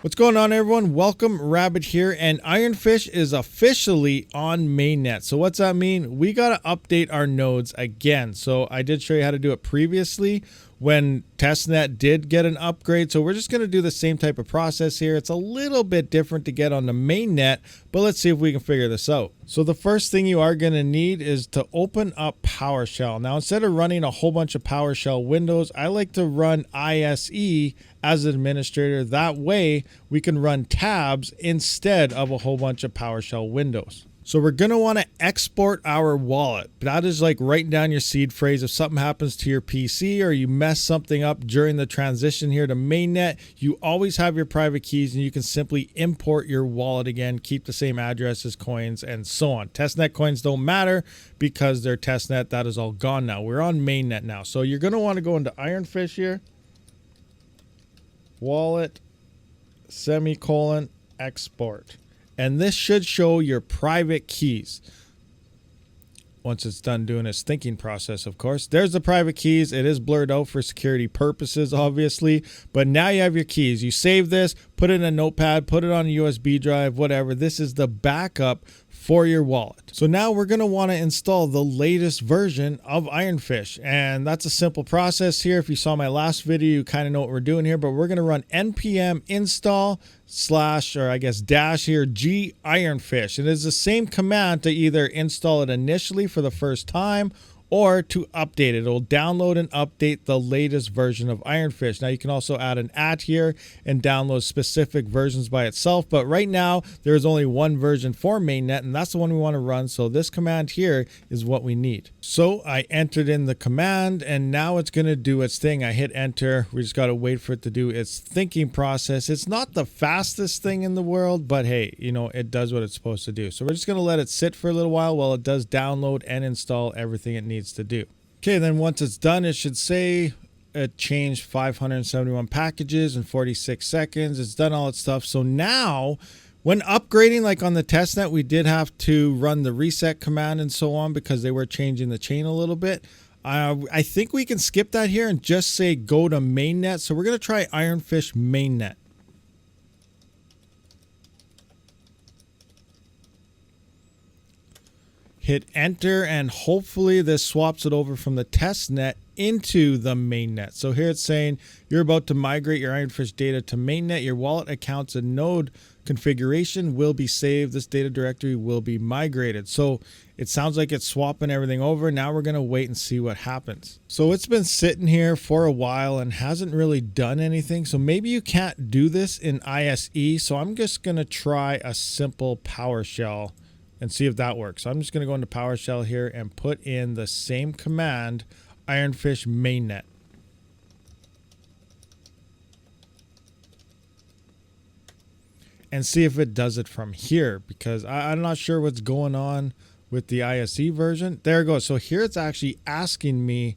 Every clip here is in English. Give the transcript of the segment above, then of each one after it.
What's going on, everyone? Welcome, Rabid here, and IRONFISH is officially on mainnet. So what's that mean? We got to update our nodes again. So I did show you how to do it previously when testnet did get an upgrade. So we're just going to do the same type of process here. It's a little bit different to get on the mainnet, but let's see if we can figure this out. So the first thing you are going to need is to open up PowerShell. Now, instead of running a whole bunch of PowerShell windows, I like to run ISE as an administrator. That way we can run tabs instead of a whole bunch of PowerShell windows. So we're going to want to export our wallet. That is like writing down your seed phrase. If something happens to your PC or you mess something up during the transition here to mainnet, you always have your private keys and you can simply import your wallet again, keep the same address as coins and so on. Testnet coins don't matter because they're testnet. That is all gone now. We're on mainnet now. So you're going to want to go into IRONFISH here. Wallet, semicolon, export. And this should show your private keys. Once it's done doing its thinking process, of course. There's the private keys. It is blurred out for security purposes, obviously. But now you have your keys. You save this, put it in a notepad, put it on a USB drive, whatever. This is the backup for your wallet. So now we're going to want to install the latest version of IRONFISH. And that's a simple process here. If you saw my last video, you kind of know what we're doing here. But we're going to run npm install dash here g IRONFISH. It is the same command to either install it initially for the first time or to update it. It'll download and update the latest version of IRONFISH. Now you can also add an @ here and download specific versions by itself. But right now there is only one version for mainnet, and that's the one we want to run. So this command here is what we need. So I entered in the command and now it's going to do its thing. I hit enter. We just got to wait for it to do its thinking process. It's not the fastest thing in the world, but hey, you know, it does what it's supposed to do. So we're just going to let it sit for a little while it does download and install everything it needs to do. Okay, then once it's done, it should say it changed 571 packages in 46 seconds. It's done all its stuff. So now when upgrading, like on the testnet, we did have to run the reset command and so on because they were changing the chain a little bit. I think we can skip that here and just say go to mainnet. So we're going to try IRONFISH mainnet. Hit enter and hopefully this swaps it over from the testnet into the mainnet. So here it's saying you're about to migrate your IRONFISH data to mainnet. Your wallet accounts and node configuration will be saved. This data directory will be migrated. So it sounds like it's swapping everything over. Now we're going to wait and see what happens. So it's been sitting here for a while and hasn't really done anything. So maybe you can't do this in ISE. So I'm just going to try a simple PowerShell and see if that works. So I'm just going to go into PowerShell here and put in the same command, IRONFISH mainnet. And see if it does it from here, because I'm not sure what's going on with the ISE version. There it goes. So here it's actually asking me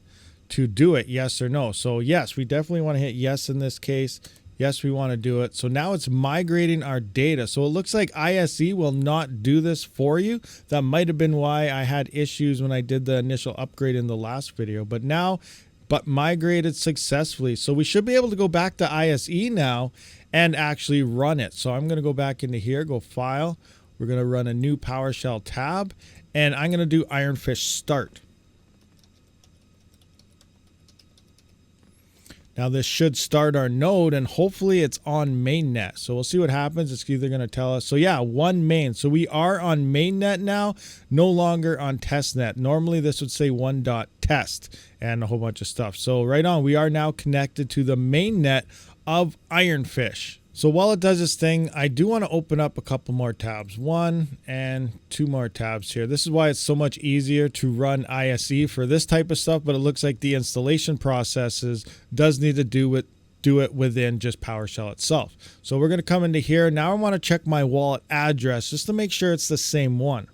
to do it, yes or no. So yes, we definitely want to hit yes in this case. Yes, we want to do it. So now it's migrating our data. So it looks like ISE will not do this for you. That might have been why I had issues when I did the initial upgrade in the last video. But now, migrated successfully. So we should be able to go back to ISE now and actually run it. So I'm going to go back into here, go File. We're going to run a new PowerShell tab. And I'm going to do IRONFISH start. Now this should start our node and hopefully it's on mainnet. So we'll see what happens. It's either going to tell us. So yeah, one main. So we are on mainnet now, no longer on testnet. Normally this would say 1.test and a whole bunch of stuff. So right on, we are now connected to the mainnet of IRONFISH. So while it does this thing, I do want to open up a couple more tabs. 1 and 2 more tabs here. This is why it's so much easier to run ISE for this type of stuff, but it looks like the installation processes does need to do it within just PowerShell itself. So we're going to come into here. Now I want to check my wallet address just to make sure it's the same one.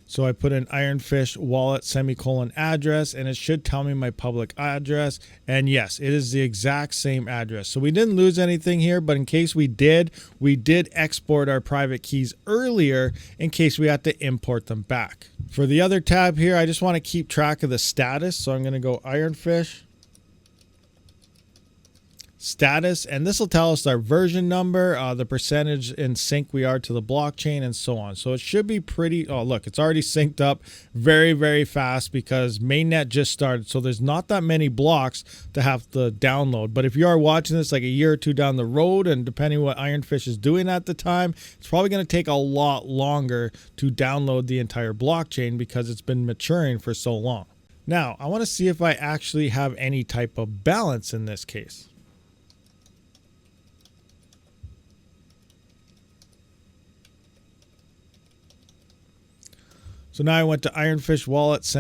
So I put in IRONFISH wallet semicolon address and it should tell me my public address. And yes, it is the exact same address. So we didn't lose anything here, but in case we did export our private keys earlier in case we had to import them back. For the other tab here, I just want to keep track of the status. So I'm going to go IRONFISH status, and this will tell us our version number, the percentage in sync we are to the blockchain, and so on. So it should be pretty, oh look, it's already synced up very, very fast because mainnet just started. So there's not that many blocks to have to download. But if you are watching this like a year or two down the road, and depending what IRONFISH is doing at the time, it's probably going to take a lot longer to download the entire blockchain because it's been maturing for so long. Now, I want to see if I actually have any type of balance in this case. So now I went to IRONFISH wallet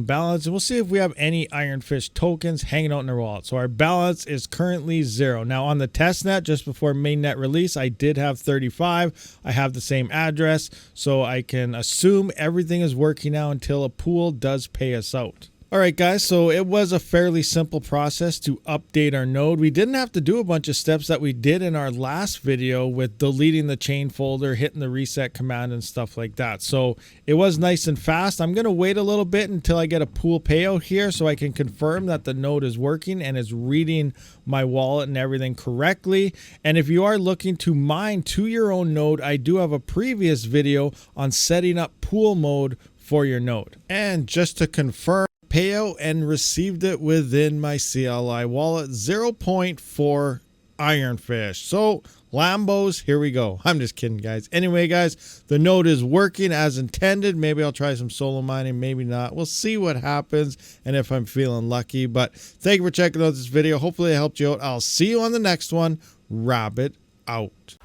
;balance, and we'll see if we have any IRONFISH tokens hanging out in our wallet. So our balance is currently 0. Now on the testnet, just before mainnet release, I did have 35. I have the same address, so I can assume everything is working now until a pool does pay us out. All right, guys, so it was a fairly simple process to update our node. We didn't have to do a bunch of steps that we did in our last video with deleting the chain folder, hitting the reset command and stuff like that. So it was nice and fast. I'm going to wait a little bit until I get a pool payout here so I can confirm that the node is working and is reading my wallet and everything correctly. And if you are looking to mine to your own node, I do have a previous video on setting up pool mode for your node. And just to confirm, payout and received it within my CLI wallet, 0.4 IRONFISH. So Lambos, here we go. I'm just kidding, guys. Anyway, guys, the node is working as intended. Maybe I'll try some solo mining, maybe not. We'll see what happens and if I'm feeling lucky. But thank you for checking out this video. Hopefully it helped you out. I'll see you on the next one. Rabid out.